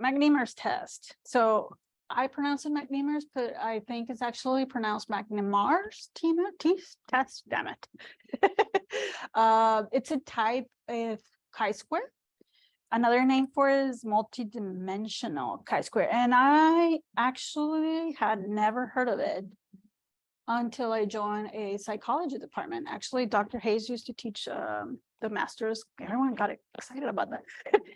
McNemar's test. So I pronounce it McNemar's, but I think it's actually pronounced McNemar's test. Damn it. It's a type of chi-square. Another name for it is multidimensional chi-square, and I actually had never heard of it until I joined a psychology department. Actually, Dr. Hayes used to teach the master's. Everyone got excited about that.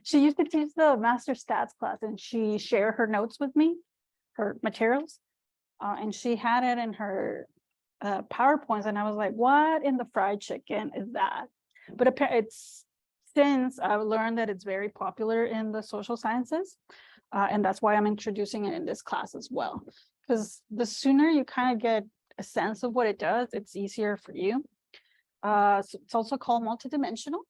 She used to teach the master stats class, and she shared her notes with me, her materials, and she had it in her PowerPoints, and I was like, what in the fried chicken is that? But it's since I've learned that it's very popular in the social sciences, and that's why I'm introducing it in this class as well, because the sooner you kind of get a sense of what it does, it's easier for you. So it's also called multidimensional,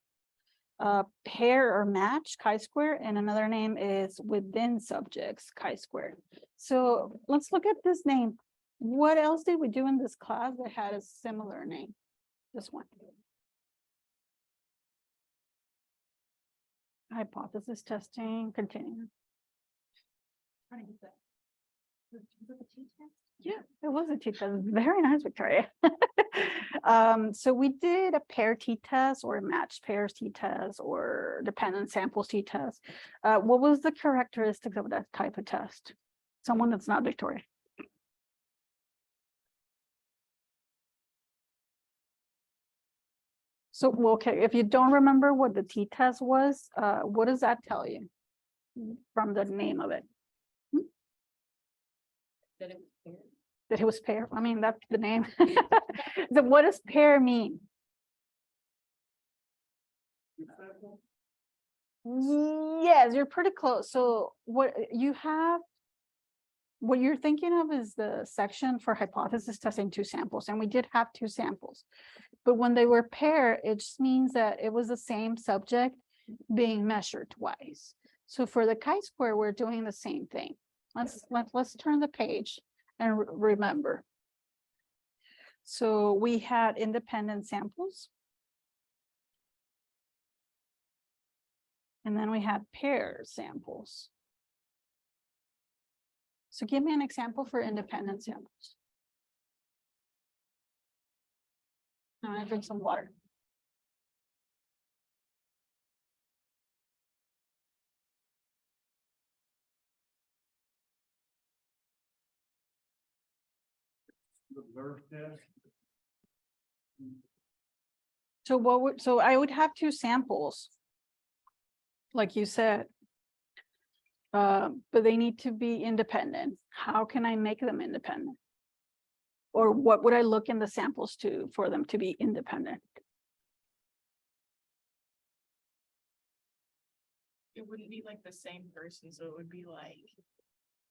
pair or match chi-square, and another name is within subjects chi-square. So let's look at this name. What else did we do in this class that had a similar name? This one. Hypothesis testing, continue. Yeah, it was a t-test. Very nice, Victoria. So we did a pair t-test or a matched pairs t-test or dependent samples t-test. What was the characteristics of that type of test? Someone that's not Victoria. So, well, okay, if you don't remember what the t-test was, what does that tell you from the name of it? That it was paired. That it was pair. I mean, that's the name. So what does pair mean? Yes, you're pretty close. So what you're thinking of is the section for hypothesis testing 2 samples, and we did have 2 samples. But when they were paired, it just means that it was the same subject being measured twice. So for the chi-square, we're doing the same thing. Let's turn the page and remember. So we had independent samples. And then we had pair samples. So give me an example for independent samples. I'm gonna drink some water. So I would have 2 samples, like you said, but they need to be independent. How can I make them independent? Or what would I look in the samples to for them to be independent? It wouldn't be like the same person, so it would be like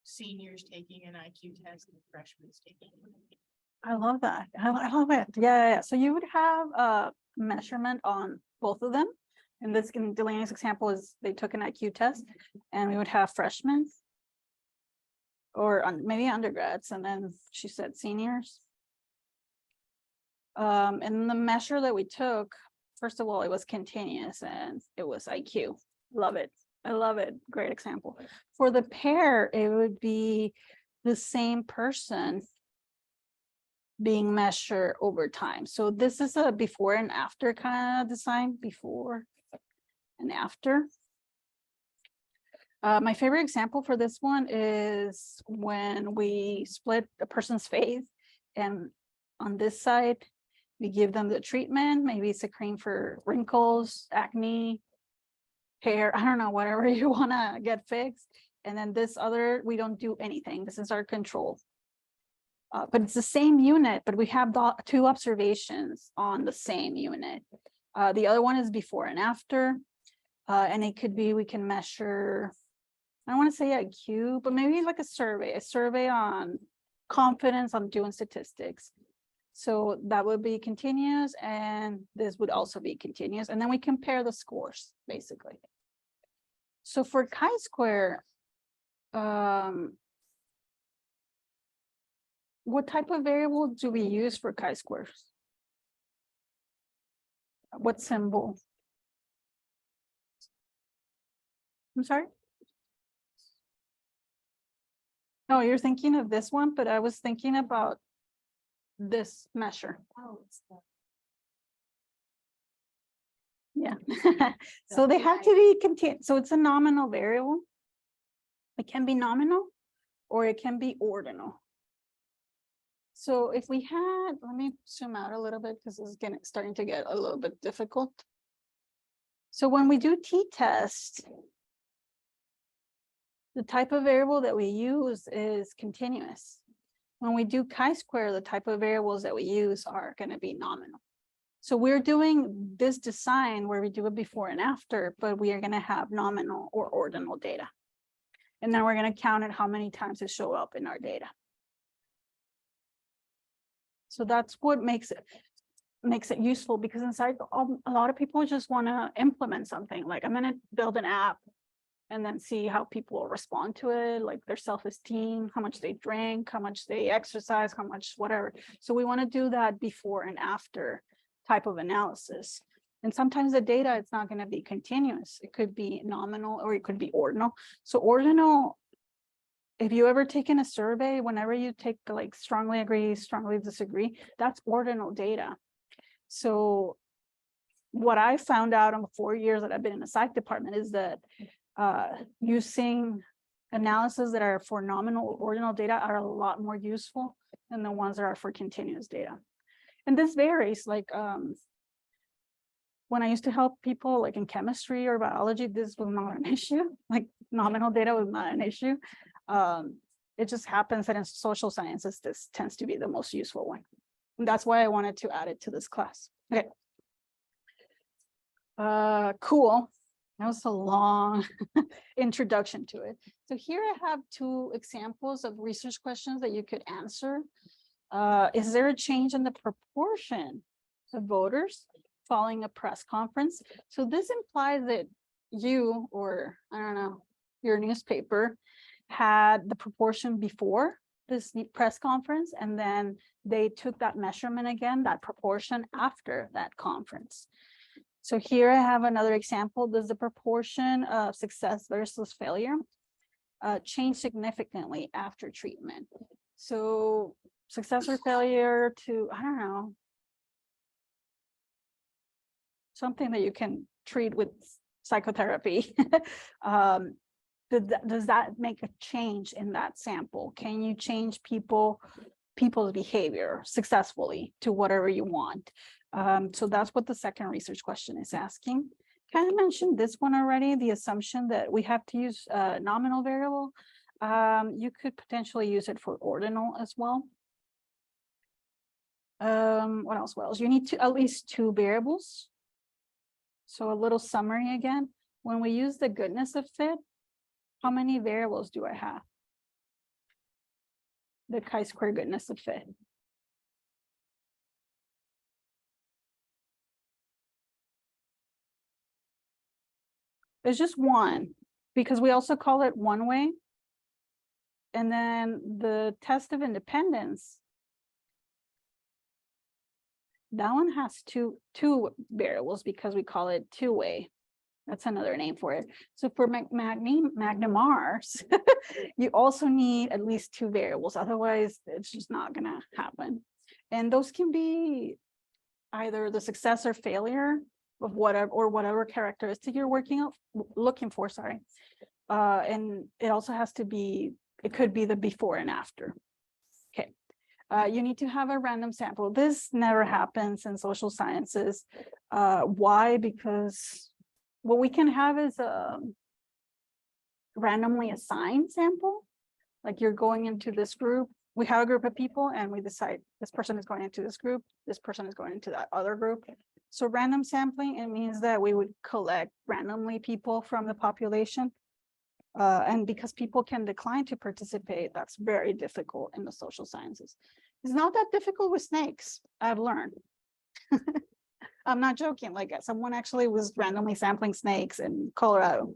seniors taking an IQ test and freshmen taking an IQ. I love that. I love it. Yeah. So you would have a measurement on both of them. And this in Delaney's example is they took an IQ test, and we would have freshmen or maybe undergrads, and then she said seniors. And the measure that we took, first of all, it was continuous and it was IQ. Love it. I love it. Great example. For the pair, it would be the same person being measured over time. So this is a before and after kind of design, before and after. My favorite example for this one is when we split a person's face, and on this side, we give them the treatment. Maybe it's a cream for wrinkles, acne, hair, I don't know, whatever you want to get fixed. And then this other, we don't do anything. This is our control. But it's the same unit, but we have 2 observations on the same unit. The other one is before and after. And it could be, we can measure, I don't want to say IQ, but maybe like a survey on confidence on doing statistics. So that would be continuous, and this would also be continuous. And then we compare the scores, basically. So for chi-square, what type of variable do we use for chi-squares? What symbol? I'm sorry? No, you're thinking of this one, but I was thinking about this measure. Oh, it's the. Yeah. So they have to be contained. So it's a nominal variable. It can be nominal or it can be ordinal. So if we had, let me zoom out a little bit because this is starting to get a little bit difficult. So when we do t-test, the type of variable that we use is continuous. When we do chi-square, the type of variables that we use are going to be nominal. So we're doing this design where we do it before and after, but we are going to have nominal or ordinal data. And then we're going to count it how many times it show up in our data. So that's what makes it useful, because inside a lot of people just want to implement something like, I'm going to build an app and then see how people respond to it, like their self-esteem, how much they drink, how much they exercise, how much whatever. So we want to do that before and after type of analysis. And sometimes the data, it's not going to be continuous. It could be nominal or it could be ordinal. So ordinal, if you ever taken a survey, whenever you take like strongly agree, strongly disagree, that's ordinal data. So what I found out in the 4 years that I've been in the psych department is that using analysis that are for nominal or ordinal data are a lot more useful than the ones that are for continuous data. And this varies, like when I used to help people like in chemistry or biology, this was not an issue. Like nominal data was not an issue. It just happens that in social sciences, this tends to be the most useful one. And that's why I wanted to add it to this class. Okay. Cool. That was a long introduction to it. So here I have 2 examples of research questions that you could answer. Is there a change in the proportion of voters following a press conference? So this implies that you, or I don't know, your newspaper had the proportion before this press conference, and then they took that measurement again, that proportion after that conference. So here I have another example. Does the proportion of success versus failure change significantly after treatment? So success or failure to, I don't know, something that you can treat with psychotherapy. Does that make a change in that sample? Can you change people's behavior successfully to whatever you want? So that's what the second research question is asking. Kind of mentioned this one already, the assumption that we have to use a nominal variable. You could potentially use it for ordinal as well. What else? Well, you need to at least 2 variables. So a little summary again. When we use the goodness of fit, how many variables do I have? The chi-square goodness of fit. There's just 1, because we also call it one way. And then the test of independence, that one has two variables because we call it two-way. That's another name for it. So for McNemar's, you also need at least 2 variables. Otherwise, it's just not going to happen. And those can be either the success or failure of whatever characteristic you're looking for. Sorry. And it also has to be, it could be the before and after. Okay. You need to have a random sample. This never happens in social sciences. Why? Because what we can have is a randomly assigned sample. Like you're going into this group. We have a group of people and we decide this person is going into this group. This person is going into that other group. So random sampling, it means that we would collect randomly people from the population. And because people can decline to participate, that's very difficult in the social sciences. It's not that difficult with snakes, I've learned. I'm not joking. Like someone actually was randomly sampling snakes in Colorado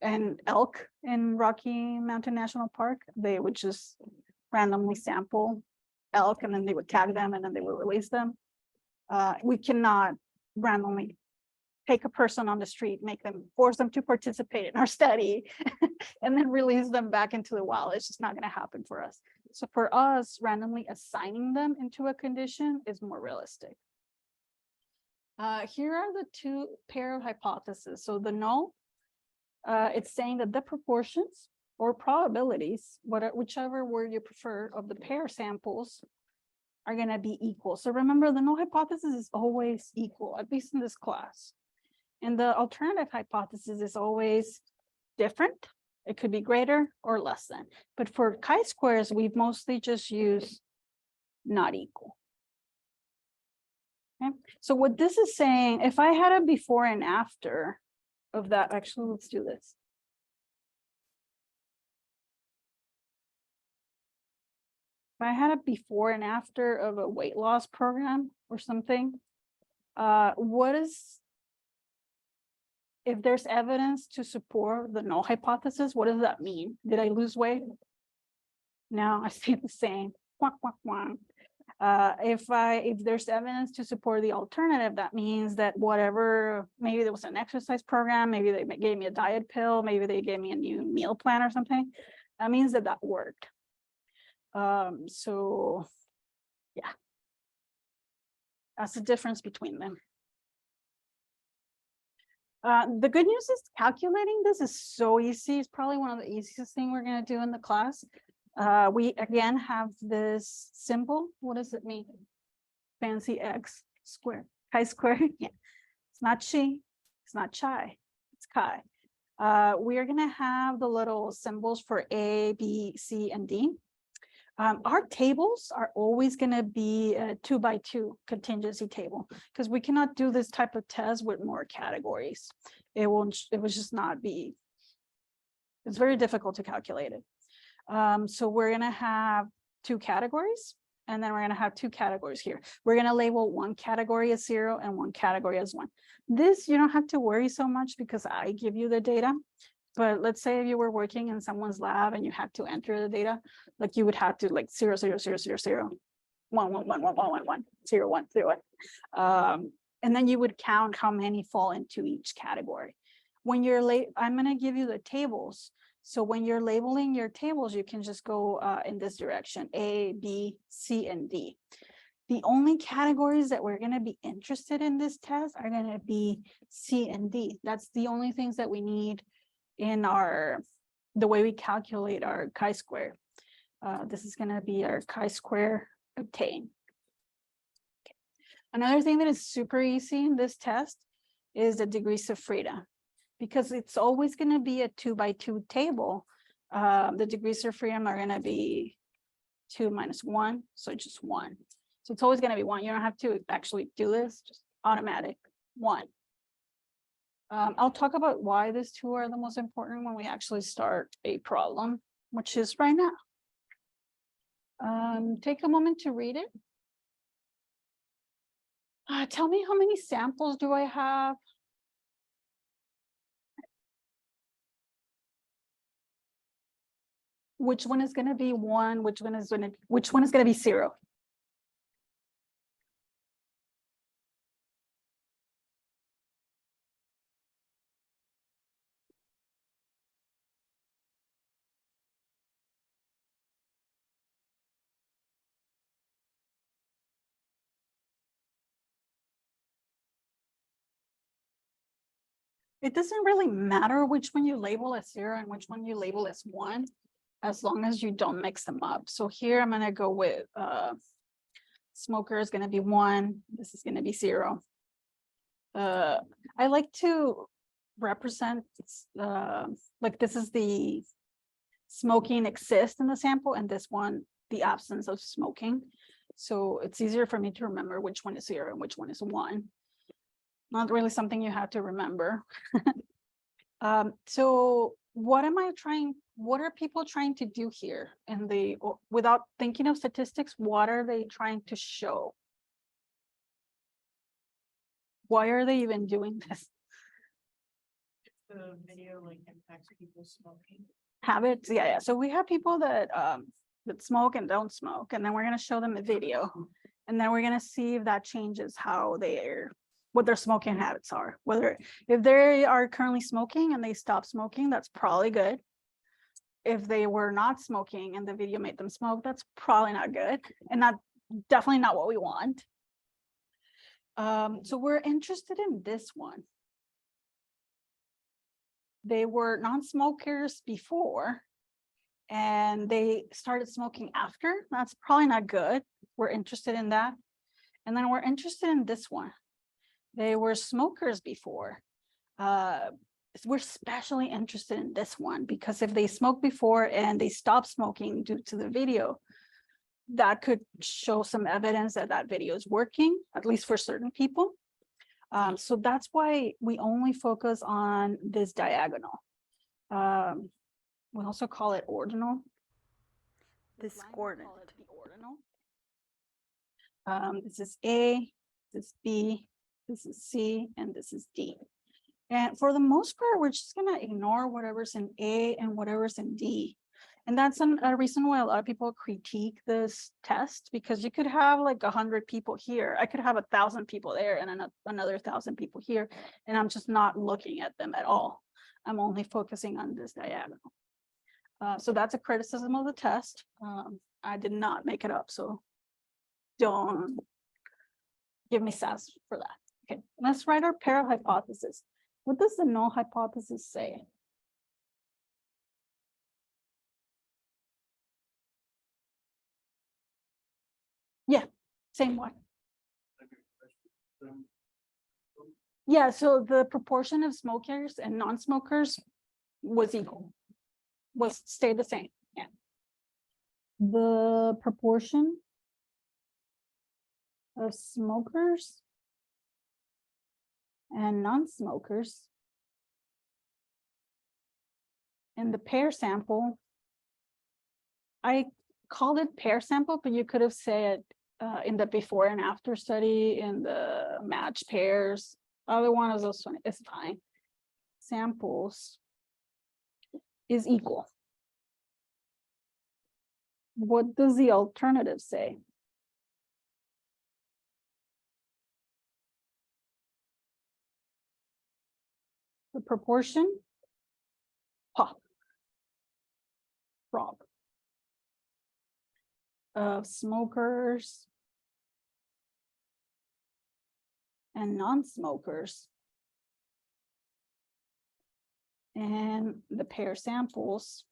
and elk in Rocky Mountain National Park. They would just randomly sample elk and then they would tag them and then they would release them. We cannot randomly take a person on the street, force them to participate in our study, and then release them back into the wild. It's just not going to happen for us. So for us, randomly assigning them into a condition is more realistic. Here are the two pair of hypotheses. So the null, it's saying that the proportions or probabilities, whichever word you prefer, of the pair samples are going to be equal. So remember, the null hypothesis is always equal, at least in this class. And the alternative hypothesis is always different. It could be greater or less than. But for chi-squares, we've mostly just used not equal. Okay. So what this is saying, if I had a before and after of that, actually, let's do this. If I had a before and after of a weight loss program or something, if there's evidence to support the null hypothesis, what does that mean? Did I lose weight? No, I stay the same. Quack, quack, quack. If there's evidence to support the alternative, that means that whatever, maybe there was an exercise program, maybe they gave me a diet pill, maybe they gave me a new meal plan or something. That means that worked. So yeah, that's the difference between them. The good news is calculating this is so easy. It's probably one of the easiest things we're going to do in the class. We again have this symbol. What does it mean? Fancy X squared, chi-square. Yeah, it's not chi, it's not chi, it's chi. We are going to have the little symbols for A, B, C, and D. Our tables are always going to be a 2x2 contingency table because we cannot do this type of test with more categories. It would just not be, it's very difficult to calculate it. So we're going to have 2 categories, and then we're going to have 2 categories here. We're going to label one category as 0 and one category as 1. This, you don't have to worry so much because I give you the data. But let's say if you were working in someone's lab and you had to enter the data, like you would have to like 0, 0, 0, 0, 0, 1, 1, 1, 1, 1, 1, 1, 0, 1, 0, 1. And then you would count how many fall into each category. When you're I'm going to give you the tables. So when you're labeling your tables, you can just go in this direction, A, B, C, and D. The only categories that we're going to be interested in this test are going to be C and D. That's the only things that we need in the way we calculate our chi-square. This is going to be our chi-square obtained. Okay. Another thing that is super easy in this test is the degrees of freedom. Because it's always going to be a 2x2 table, the degrees of freedom are going to be 2 minus 1, so just 1. So it's always going to be 1. You don't have to actually do this, just automatic 1. I'll talk about why these 2 are the most important when we actually start a problem, which is right now. Take a moment to read it. Tell me, how many samples do I have? Which one is going to be 1? Which one is going to be 0? It doesn't really matter which one you label as 0 and which one you label as 1, as long as you don't mix them up. So here I'm going to go with smoker is going to be 1. This is going to be 0. I like to represent like this is the smoking exists in the sample, and this one, the absence of smoking. So it's easier for me to remember which one is 0 and which one is 1. Not really something you have to remember. So what are people trying to do here? And without thinking of statistics, what are they trying to show? Why are they even doing this? The video like impacts people smoking. Habits, yeah. So we have people that smoke and don't smoke, and then we're going to show them a video, and then we're going to see if that changes how they're what their smoking habits are. Whether if they are currently smoking and they stop smoking, that's probably good. If they were not smoking and the video made them smoke, that's probably not good, and definitely not what we want. So we're interested in this one. They were non-smokers before and they started smoking after. That's probably not good. We're interested in that. And then we're interested in this one. They were smokers before. We're especially interested in this one because if they smoked before and they stopped smoking due to the video, that could show some evidence that that video is working, at least for certain people. So that's why we only focus on this diagonal. We also call it ordinal. This coordinate. The ordinal. This is A, this is B, this is C, and this is D. And for the most part, we're just gonna ignore whatever's in A and whatever's in D. And that's a reason why a lot of people critique this test, because you could have like 100 people here. I could have 1,000 people there and another 1,000 people here, and I'm just not looking at them at all. I'm only focusing on this diagonal. So that's a criticism of the test. I did not make it up, so don't give me sass for that. Okay, let's write our pair hypothesis. What does the null hypothesis say? Yeah, same one. Yeah, so the proportion of smokers and non-smokers was equal, stayed the same. Yeah. The proportion of smokers and non-smokers in the pair sample, I called it pair sample, but you could have said in the before and after study, in the match pairs, other one of those, is fine. Samples is equal. What does the alternative say? The proportion, prop of smokers and non-smokers and the pair samples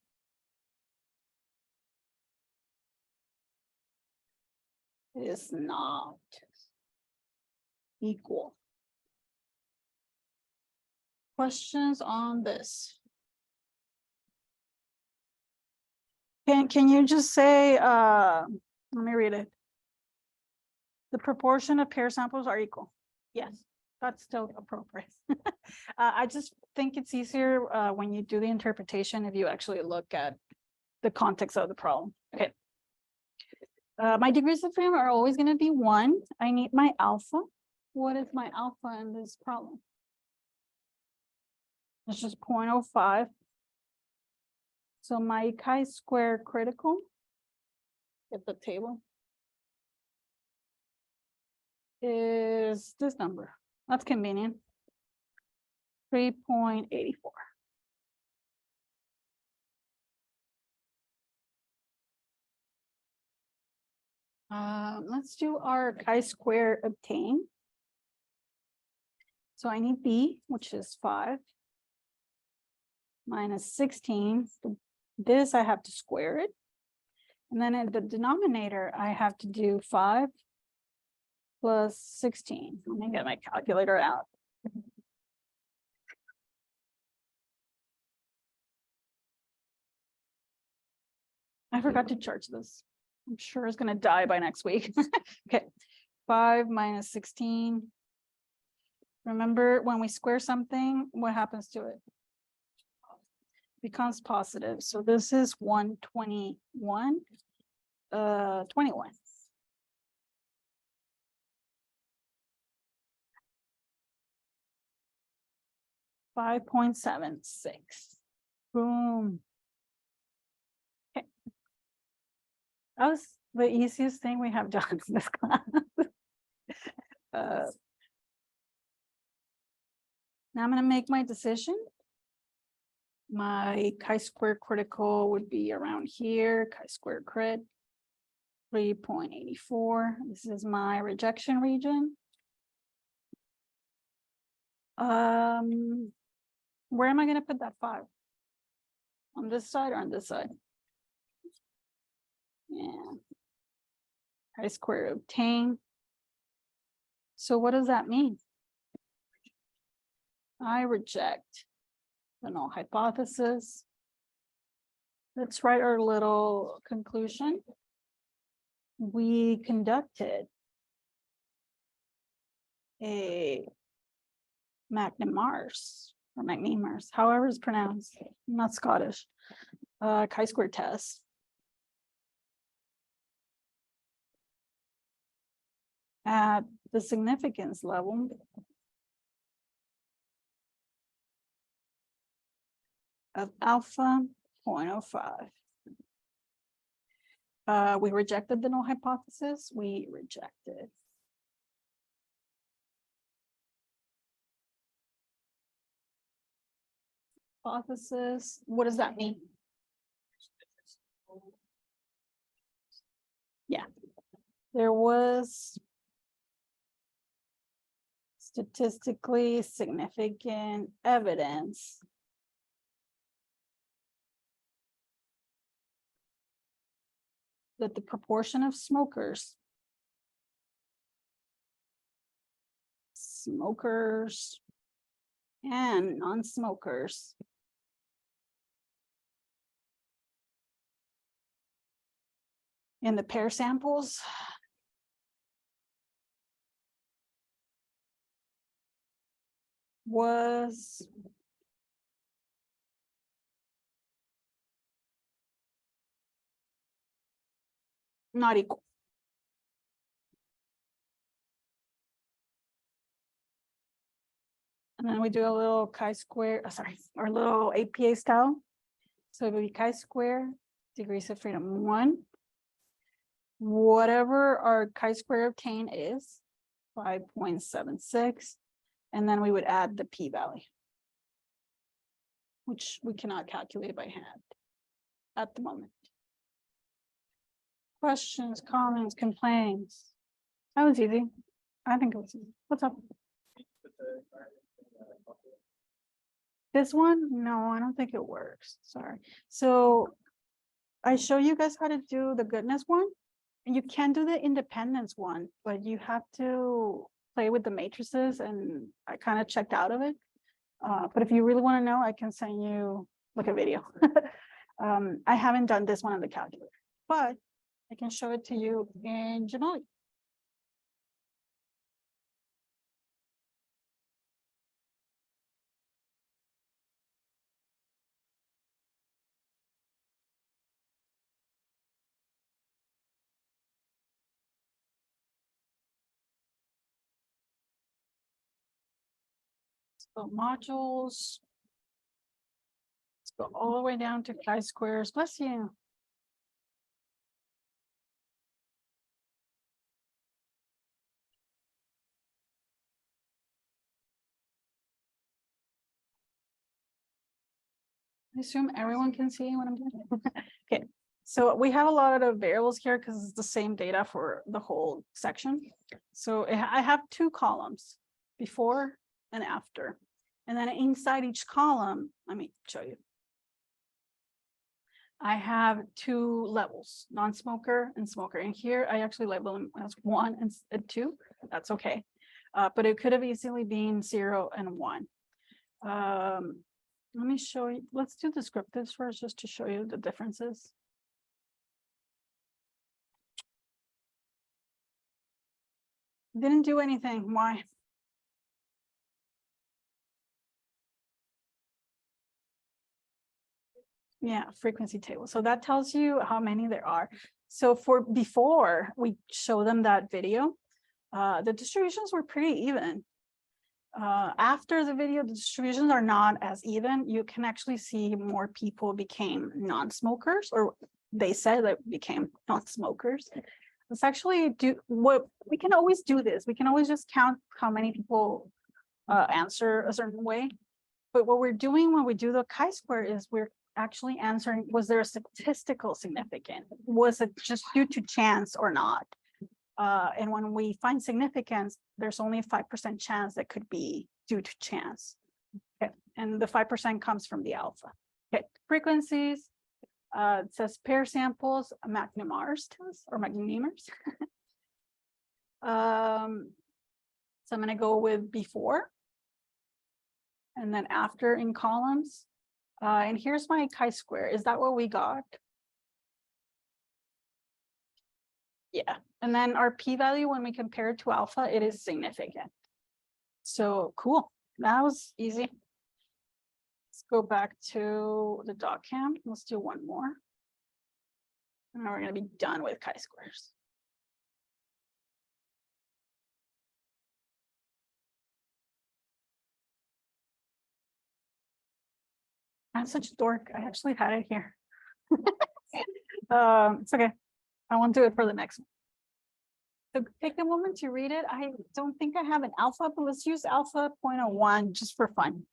is not equal. Questions on this? Can you just say, let me read it. The proportion of pair samples are equal. Yes, that's still appropriate. I just think it's easier when you do the interpretation if you actually look at the context of the problem. Okay. My degrees of freedom are always going to be 1. I need my alpha. What is my alpha in this problem? It's just 0.05. So my chi-square critical, get the table, is this number. That's convenient. 3.84. Let's do our chi-square obtain. So I need B, which is 5, minus 16. This I have to square it. And then in the denominator, I have to do 5 plus 16. Let me get my calculator out. I forgot to charge this. I'm sure it's going to die by next week. Okay, 5 minus 16. Remember, when we square something, what happens to it? Becomes positive. So this is 121. 21. $5.76. Boom. Okay. That was the easiest thing we have done in this class. Now I'm gonna make my decision. My chi-square critical would be around here, chi-square crit 3.84. This is my rejection region. Where am I gonna put that 5? On this side or on this side? Yeah. Chi-square obtained. So what does that mean? I reject the null hypothesis. Let's write our little conclusion. We conducted a McNemar's or McNemar's, however it's pronounced. I'm not Scottish. Chi-square test. At the significance level of alpha 0.05. We rejected the null hypothesis. We rejected. Hypothesis. What does that mean? Yeah, there was statistically significant evidence that the proportion of smokers and non-smokers in the pair samples was not equal. And then we do a little chi-square, or a little APA style. So it would be chi-square, degrees of freedom 1. Whatever our chi-square obtained is 5.76. And then we would add the p-value, which we cannot calculate by hand at the moment. Questions, comments, complaints? That was easy. I think it was easy. What's up? This one? No, I don't think it works. Sorry. So I show you guys how to do the goodness one, and you can do the independence one, but you have to play with the matrices, and I kind of checked out of it. But if you really want to know, I can send you like a video. I haven't done this one on the calculator, but I can show it to you in Jamali. So modules. Let's go all the way down to chi-squares. Bless you. I assume everyone can see what I'm doing. Okay, so we have a lot of variables here because it's the same data for the whole section. So I have 2 columns, before and after. And then inside each column, let me show you. I have 2 levels, non-smoker and smoker. And here I actually label them as 1 and 2. That's okay. But it could have easily been 0 and 1. Let me show you. Let's do descriptives first, just to show you the differences. Didn't do anything. Why? Yeah, frequency table. So that tells you how many there are. So for before we show them that video, the distributions were pretty even. After the video, the distributions are not as even. You can actually see more people became non-smokers, or they said that became non-smokers. Let's actually do what we can always do this. We can always just count how many people answer a certain way. But what we're doing when we do the chi-square is we're actually answering, was there a statistical significance? Was it just due to chance or not? And when we find significance, there's only a 5% chance that could be due to chance. Okay, and the 5% comes from the alpha. Okay, frequencies. It says pair samples, McNemar's test or McNemar's. So I'm going to go with before and then after in columns. And here's my chi-square. Is that what we got? Yeah. And then our p-value, when we compare it to alpha, it is significant. So cool. That was easy. Let's go back to the doc-cam. Let's do one more. And then we're going to be done with chi-squares. I'm such a dork. I actually had it here. It's okay. I won't do it for the next one. So take a moment to read it. I don't think I have an alpha, but let's use alpha 0.01 just for fun.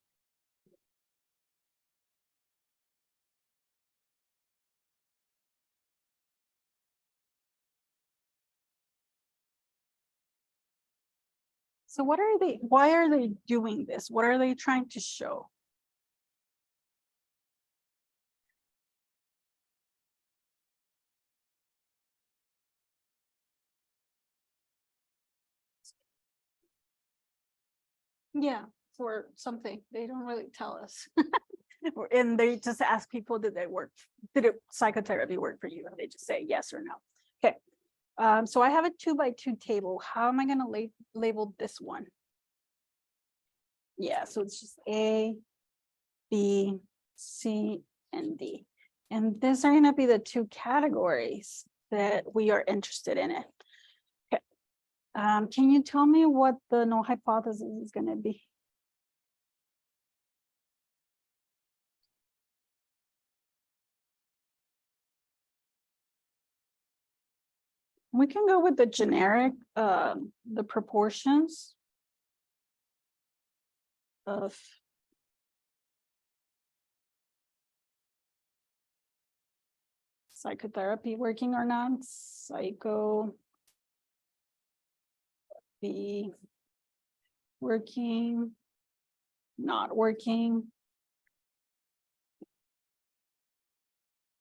So what are they, why are they doing this? What are they trying to show? Yeah, for something. They don't really tell us. And they just ask people, did psychotherapy work for you? And they just say yes or no. Okay. So I have a 2x2 table. How am I going to label this one? Yeah, so it's just A, B, C, and D. And these are going to be the two categories that we are interested in it. Okay. Can you tell me what the null hypothesis is going to be? We can go with the generic, the proportions of psychotherapy working or not, psychotherapy working, not working,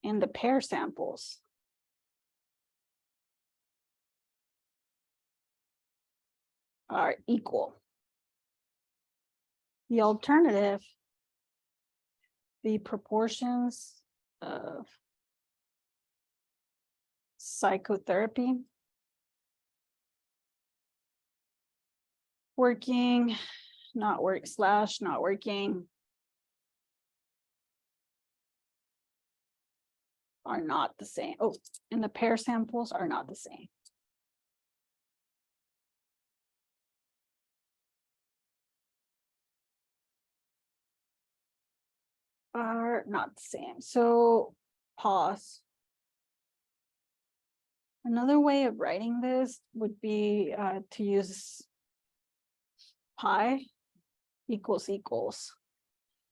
and the pair samples are equal. The alternative, the proportions of psychotherapy working, not working are not the same. Oh, and the pair samples are not the same. Are not the same. So pause. Another way of writing this would be to use pi equals.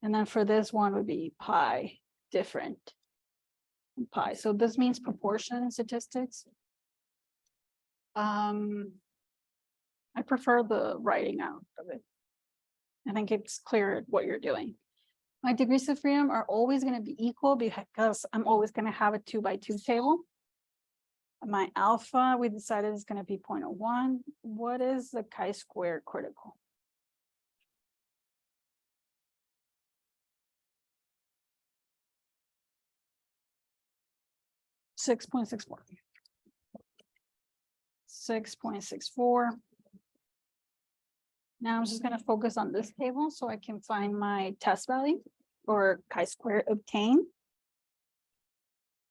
And then for this one would be pi different pi. So this means proportion statistics. I prefer the writing out of it. I think it's clear what you're doing. My degrees of freedom are always going to be equal because I'm always going to have a 2x2 table. My alpha, we decided is going to be 0.01. What is the chi-square critical? .64. Now I'm just going to focus on this table so I can find my test value or chi-square obtained.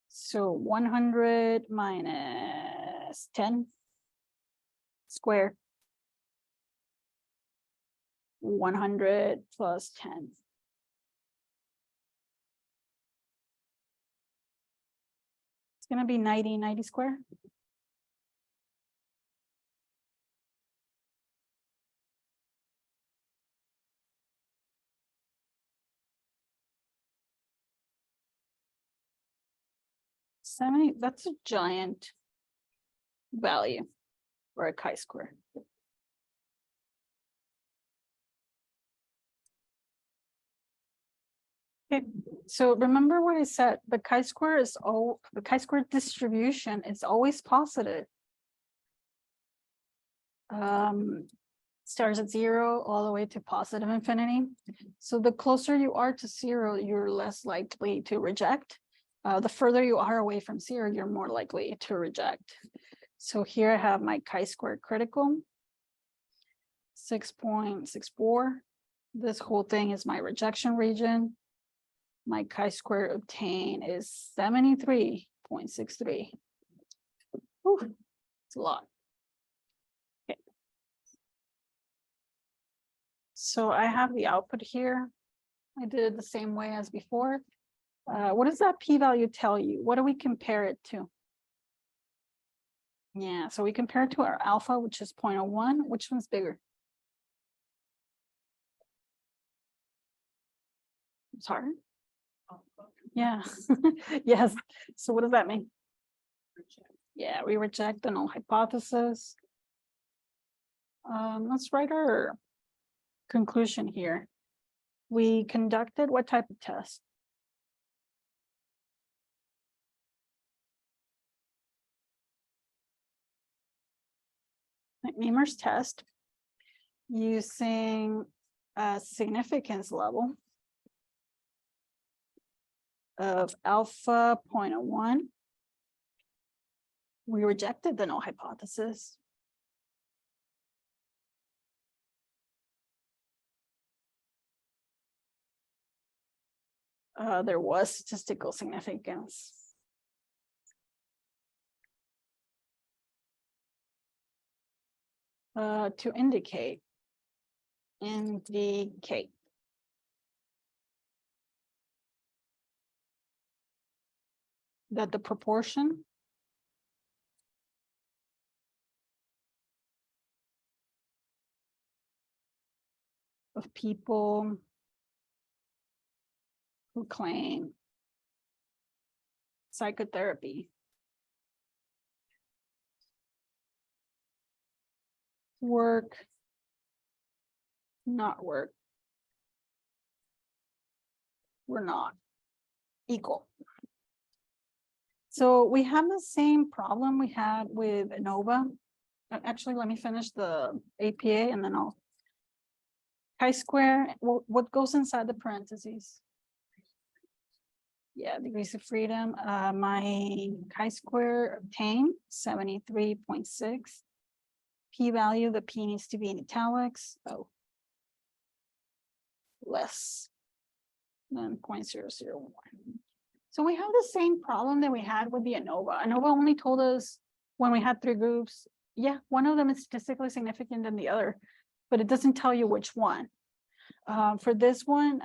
So 100 minus 10 squared. 100 plus 10. It's going to be 90 squared. 70, that's a giant value for a chi-square. Okay, so remember what I said, the chi-square is the chi-square distribution is always positive. Starts at 0 all the way to positive infinity. So the closer you are to 0, you're less likely to reject. The further you are away from 0, you're more likely to reject. So here I have my chi-square critical, 6.64. This whole thing is my rejection region. My chi-square obtained is 73.63. It's a lot. Okay. So I have the output here. I did it the same way as before. What does that p-value tell you? What do we compare it to? Yeah, so we compare it to our alpha, which is 0.01. Which one's bigger? Sorry. Yeah. Yes. So what does that mean? Yeah, we reject the null hypothesis. Let's write our conclusion here. We conducted what type of test? McNemar's test using a significance level of alpha 0.01. We rejected the null hypothesis. There was statistical significance. To indicate that the proportion of people who claim psychotherapy work, not work, were not equal. So we have the same problem we had with ANOVA. Actually, let me finish the APA and then I'll chi-square. What goes inside the parentheses? Yeah, degrees of freedom. My chi-square obtained 73.6. P-value, the P needs to be in italics. Oh, less than 0.001. So we have the same problem that we had with the ANOVA. ANOVA only told us when we had 3 groups, yeah, one of them is statistically significant than the other, but it doesn't tell you which one. For this one,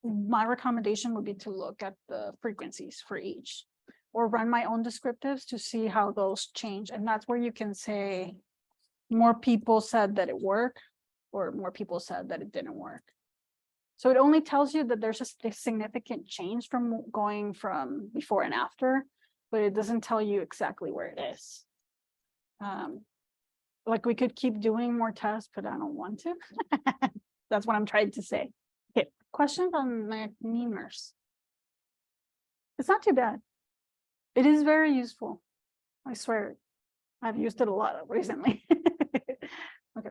my recommendation would be to look at the frequencies for each or run my own descriptives to see how those change. And that's where you can say more people said that it worked or more people said that it didn't work. So it only tells you that there's a significant change from going from before and after, but it doesn't tell you exactly where it is. Like we could keep doing more tests, but I don't want to. That's what I'm trying to say. Okay, question on McNemar's. It's not too bad. It is very useful. I swear, I've used it a lot recently.